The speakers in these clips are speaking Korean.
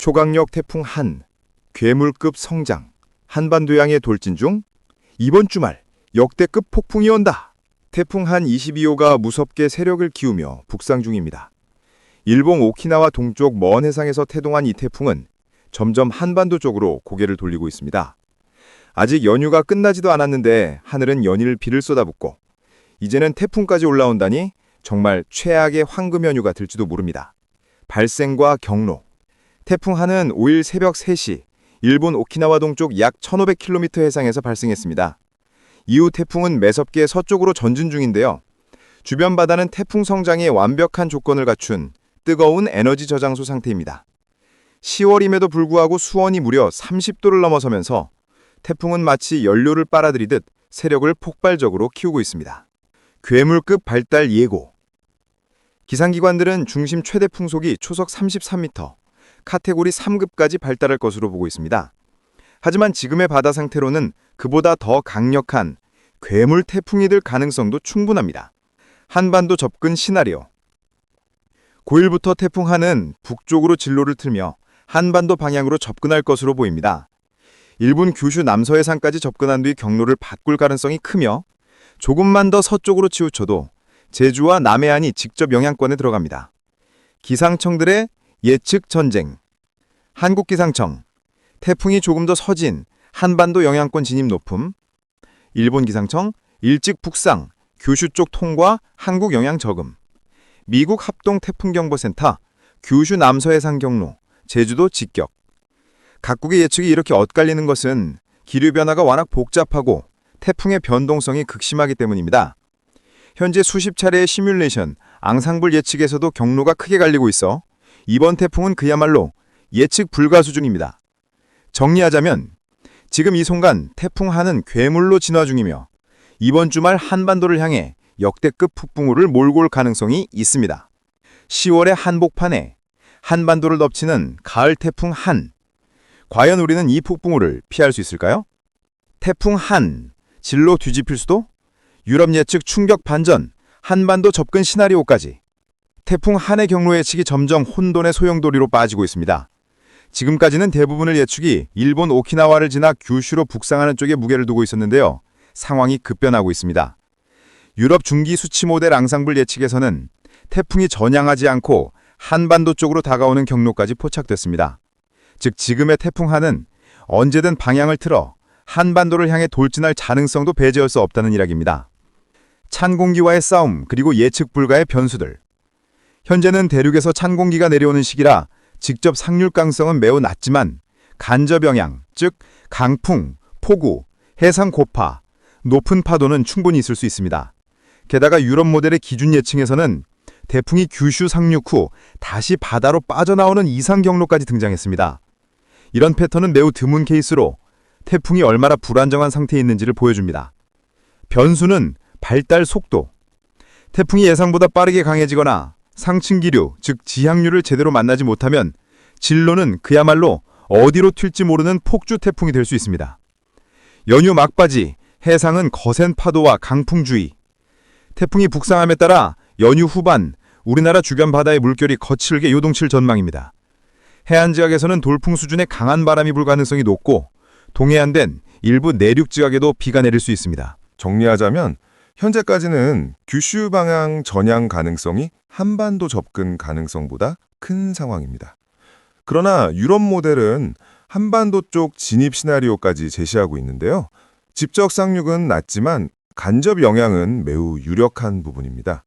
초강력 태풍 한, 괴물급 성장, 한반도양의 돌진 중 이번 주말 역대급 폭풍이 온다. 태풍 한 22호가 무섭게 세력을 키우며 북상 중입니다. 일본 오키나와 동쪽 먼 해상에서 태동한 이 태풍은 점점 한반도 쪽으로 고개를 돌리고 있습니다. 아직 연휴가 끝나지도 않았는데 하늘은 연일 비를 쏟아붓고 이제는 태풍까지 올라온다니 정말 최악의 황금 연휴가 될지도 모릅니다. 발생과 경로. 태풍 한은 5일 새벽 3시 일본 오키나와 동쪽 약 1500km 해상에서 발생했습니다. 이후 태풍은 매섭게 서쪽으로 전진 중인데요. 주변 바다는 태풍 성장에 완벽한 조건을 갖춘 뜨거운 에너지 저장소 상태입니다. 10월임에도 불구하고 수온이 무려 30도를 넘어서면서 태풍은 마치 연료를 빨아들이듯 세력을 폭발적으로 키우고 있습니다. 괴물급 발달 예고. 기상기관들은 중심 최대 풍속이 초속 33m, 카테고리 3급까지 발달할 것으로 보고 있습니다. 하지만 지금의 바다 상태로는 그보다 더 강력한 괴물 태풍이 될 가능성도 충분합니다. 한반도 접근 시나리오. 9일부터 태풍 한은 북쪽으로 진로를 틀며 한반도 방향으로 접근할 것으로 보입니다. 일본 규슈 남서해상까지 접근한 뒤 경로를 바꿀 가능성이 크며 조금만 더 서쪽으로 치우쳐도 제주와 남해안이 직접 영향권에 들어갑니다. 기상청들의 예측 전쟁. 한국기상청, 태풍이 조금 더 서진 한반도 영향권 진입 높음. 일본 기상청, 일찍 북상, 규슈 쪽 통과, 한국 영향 적음. 미국 합동태풍경보센터, 규슈 남서해상 경로, 제주도 직격. 각국의 예측이 이렇게 엇갈리는 것은 기류변화가 워낙 복잡하고 태풍의 변동성이 극심하기 때문입니다. 현재 수십 차례의 시뮬레이션, 앙상블 예측에서도 경로가 크게 갈리고 있어 이번 태풍은 그야말로 예측 불가 수준입니다. 정리하자면 지금 이 순간 태풍 한은 괴물로 진화 중이며 이번 주말 한반도를 향해 역대급 폭풍우를 몰고 올 가능성이 있습니다. 10월의 한복판에 한반도를 덮치는 가을 태풍 한. 과연 우리는 이 폭풍우를 피할 수 있을까요? 태풍 한, 진로 뒤집힐 수도? 유럽 예측 충격 반전, 한반도 접근 시나리오까지. 태풍 한의 경로 예측이 점점 혼돈의 소용돌이로 빠지고 있습니다. 지금까지는 대부분의 예측이 일본 오키나와를 지나 규슈로 북상하는 쪽에 무게를 두고 있었는데요. 상황이 급변하고 있습니다. 유럽 중기 수치 모델 앙상블 예측에서는 태풍이 전향하지 않고 한반도 쪽으로 다가오는 경로까지 포착됐습니다. 즉 지금의 태풍 한은 언제든 방향을 틀어 한반도를 향해 돌진할 가능성도 배제할 수 없다는 이야기입니다. 찬 공기와의 싸움 그리고 예측 불가의 변수들. 현재는 대륙에서 찬 공기가 내려오는 시기라 직접 상륙 가능성은 매우 낮지만 간접 영향, 즉 강풍, 폭우, 해상 고파, 높은 파도는 충분히 있을 수 있습니다. 게다가 유럽 모델의 기준 예측에서는 태풍이 규슈 상륙 후 다시 바다로 빠져나오는 이상 경로까지 등장했습니다. 이런 패턴은 매우 드문 케이스로 태풍이 얼마나 불안정한 상태에 있는지를 보여줍니다. 변수는 발달 속도. 태풍이 예상보다 빠르게 강해지거나 상층 기류, 즉 지향류를 제대로 만나지 못하면 진로는 그야말로 어디로 튈지 모르는 폭주 태풍이 될 수 있습니다. 연휴 막바지, 해상은 거센 파도와 강풍 주의. 태풍이 북상함에 따라 연휴 후반, 우리나라 주변 바다의 물결이 거칠게 요동칠 전망입니다. 해안 지역에서는 돌풍 수준의 강한 바람이 불 가능성이 높고 동해안된 일부 내륙 지역에도 비가 내릴 수 있습니다. 정리하자면 현재까지는 규슈 방향 전향 가능성이 한반도 접근 가능성보다 큰 상황입니다. 그러나 유럽 모델은 한반도 쪽 진입 시나리오까지 제시하고 있는데요. 직접 상륙은 낮지만 간접 영향은 매우 유력한 부분입니다.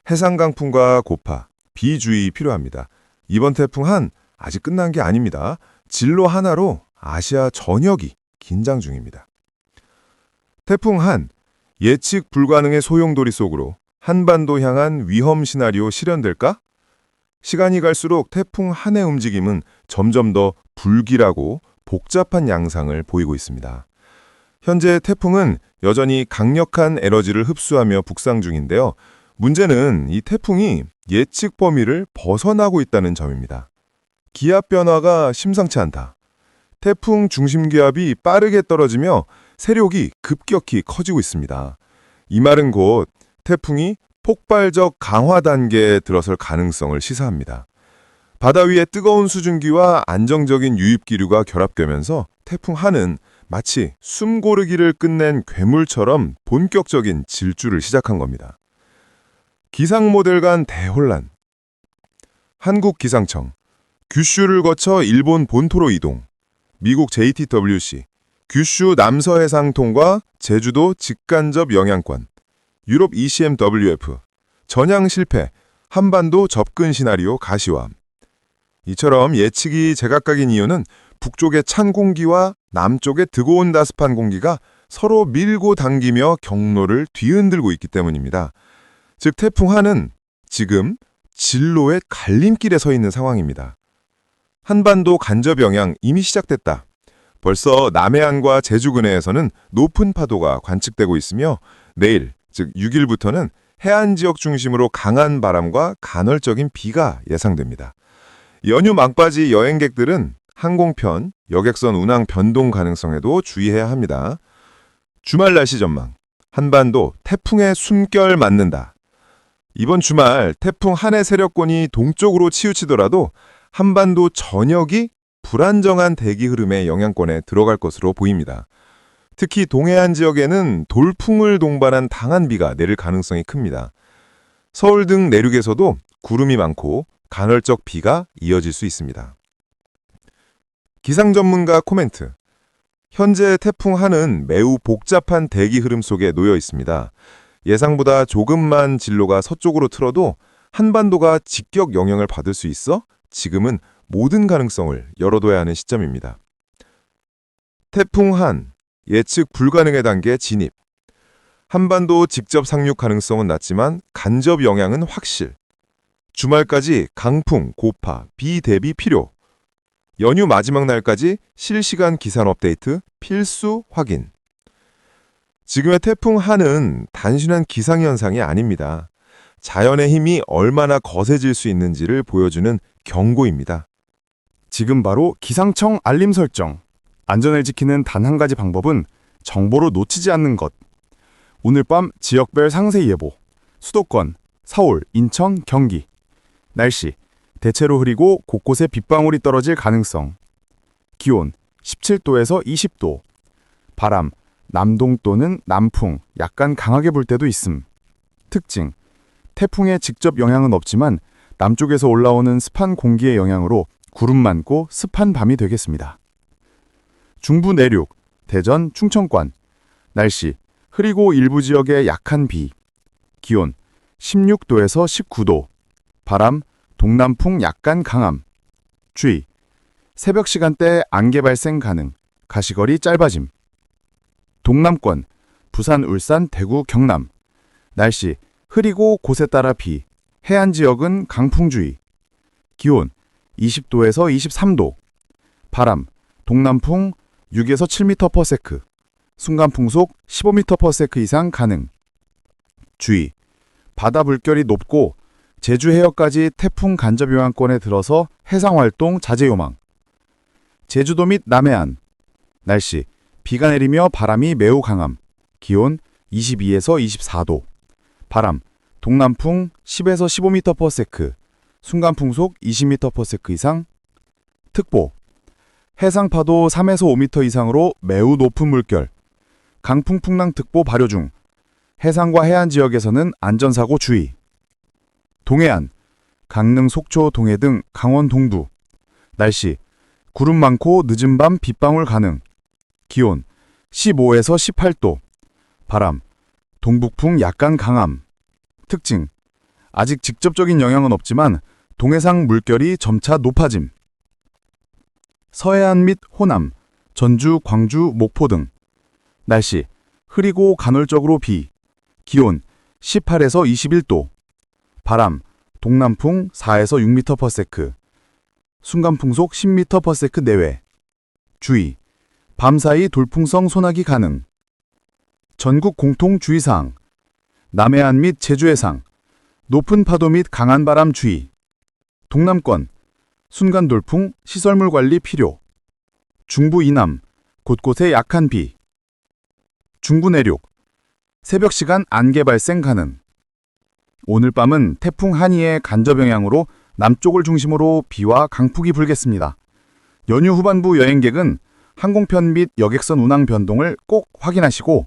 해상 강풍과 고파, 비주의 필요합니다. 이번 태풍 한 아직 끝난 게 아닙니다. 진로 하나로 아시아 전역이 긴장 중입니다. 태풍 한, 예측 불가능의 소용돌이 속으로 한반도 향한 위험 시나리오 실현될까? 시간이 갈수록 태풍 한의 움직임은 점점 더 불길하고 복잡한 양상을 보이고 있습니다. 현재 태풍은 여전히 강력한 에너지를 흡수하며 북상 중인데요. 문제는 이 태풍이 예측 범위를 벗어나고 있다는 점입니다. 기압 변화가 심상치 않다. 태풍 중심 기압이 빠르게 떨어지며 세력이 급격히 커지고 있습니다. 이 말은 곧 태풍이 폭발적 강화 단계에 들어설 가능성을 시사합니다. 바다 위의 뜨거운 수증기와 안정적인 유입기류가 결합되면서 태풍 한은 마치 숨고르기를 끝낸 괴물처럼 본격적인 질주를 시작한 겁니다. 기상 모델 간 대혼란. 한국기상청, 규슈를 거쳐 일본 본토로 이동, 미국 JTWC, 규슈 남서해상 통과 제주도 직간접 영향권, 유럽 ECMWF, 전향 실패, 한반도 접근 시나리오 가시화. 이처럼 예측이 제각각인 이유는 북쪽의 찬 공기와 남쪽의 뜨거운 다습한 공기가 서로 밀고 당기며 경로를 뒤흔들고 있기 때문입니다. 즉 태풍 한은 지금 진로의 갈림길에 서 있는 상황입니다. 한반도 간접 영향 이미 시작됐다. 벌써 남해안과 제주 근해에서는 높은 파도가 관측되고 있으며 내일, 즉 6일부터는 해안 지역 중심으로 강한 바람과 간헐적인 비가 예상됩니다. 연휴 막바지 여행객들은 항공편, 여객선 운항 변동 가능성에도 주의해야 합니다. 주말 날씨 전망. 한반도 태풍의 숨결 맞는다. 이번 주말 태풍 한의 세력권이 동쪽으로 치우치더라도 한반도 전역이 불안정한 대기 흐름의 영향권에 들어갈 것으로 보입니다. 특히 동해안 지역에는 돌풍을 동반한 강한 비가 내릴 가능성이 큽니다. 서울 등 내륙에서도 구름이 많고 간헐적 비가 이어질 수 있습니다. 기상 전문가 코멘트. 현재 태풍 한은 매우 복잡한 대기 흐름 속에 놓여 있습니다. 예상보다 조금만 진로가 서쪽으로 틀어도 한반도가 직격 영향을 받을 수 있어 지금은 모든 가능성을 열어둬야 하는 시점입니다. 태풍 한, 예측 불가능의 단계 진입. 한반도 직접 상륙 가능성은 낮지만 간접 영향은 확실. 주말까지 강풍, 고파, 비 대비 필요. 연휴 마지막 날까지 실시간 기상 업데이트 필수 확인. 지금의 태풍 한은 단순한 기상현상이 아닙니다. 자연의 힘이 얼마나 거세질 수 있는지를 보여주는 경고입니다. 지금 바로 기상청 알림 설정. 안전을 지키는 단 한 가지 방법은 정보로 놓치지 않는 것. 오늘 밤 지역별 상세 예보. 수도권, 서울, 인천, 경기. 날씨, 대체로 흐리고 곳곳에 빗방울이 떨어질 가능성. 기온, 17도에서 20도. 바람, 남동 또는 남풍, 약간 강하게 불 때도 있음. 특징, 태풍의 직접 영향은 없지만 남쪽에서 올라오는 습한 공기의 영향으로 구름 많고 습한 밤이 되겠습니다. 중부 내륙, 대전, 충청권. 날씨, 흐리고 일부 지역에 약한 비. 기온, 16도에서 19도. 바람, 동남풍 약간 강함. 주의, 새벽 시간대 안개 발생 가능. 가시거리 짧아짐. 동남권, 부산, 울산, 대구, 경남. 날씨, 흐리고 곳에 따라 비. 해안 지역은 강풍주의. 기온, 20도에서 23도. 바람, 동남풍 6에서 7m/s. 순간풍속 15m/s 이상 가능. 주의, 바다 물결이 높고 제주 해역까지 태풍 간접 영향권에 들어서 해상활동 자제 요망. 제주도 및 남해안. 날씨, 비가 내리며 바람이 매우 강함. 기온 22에서 24도. 바람, 동남풍 10에서 15m/s. 순간풍속 20m/s 이상. 특보, 해상파도 3에서 5m 이상으로 매우 높은 물결. 강풍 풍랑특보 발효 중. 해상과 해안 지역에서는 안전사고 주의. 동해안, 강릉, 속초, 동해 등 강원 동부. 날씨, 구름 많고 늦은 밤 빗방울 가능. 기온 15에서 18도. 바람, 동북풍 약간 강함. 특징, 아직 직접적인 영향은 없지만 동해상 물결이 점차 높아짐. 서해안 및 호남, 전주, 광주, 목포 등. 날씨, 흐리고 간헐적으로 비. 기온 18에서 21도. 바람, 동남풍 4에서 6m/s. 순간풍속 10m/s 내외. 주의, 밤사이 돌풍성 소나기 가능. 전국 공통 주의사항. 남해안 및 제주 해상. 높은 파도 및 강한 바람 주의. 동남권, 순간 돌풍, 시설물 관리 필요. 중부 이남, 곳곳에 약한 비. 중부 내륙, 새벽 시간 안개 발생 가능. 오늘 밤은 태풍 한이의 간접 영향으로 남쪽을 중심으로 비와 강풍이 불겠습니다. 연휴 후반부 여행객은 항공편 및 여객선 운항 변동을 꼭 확인하시고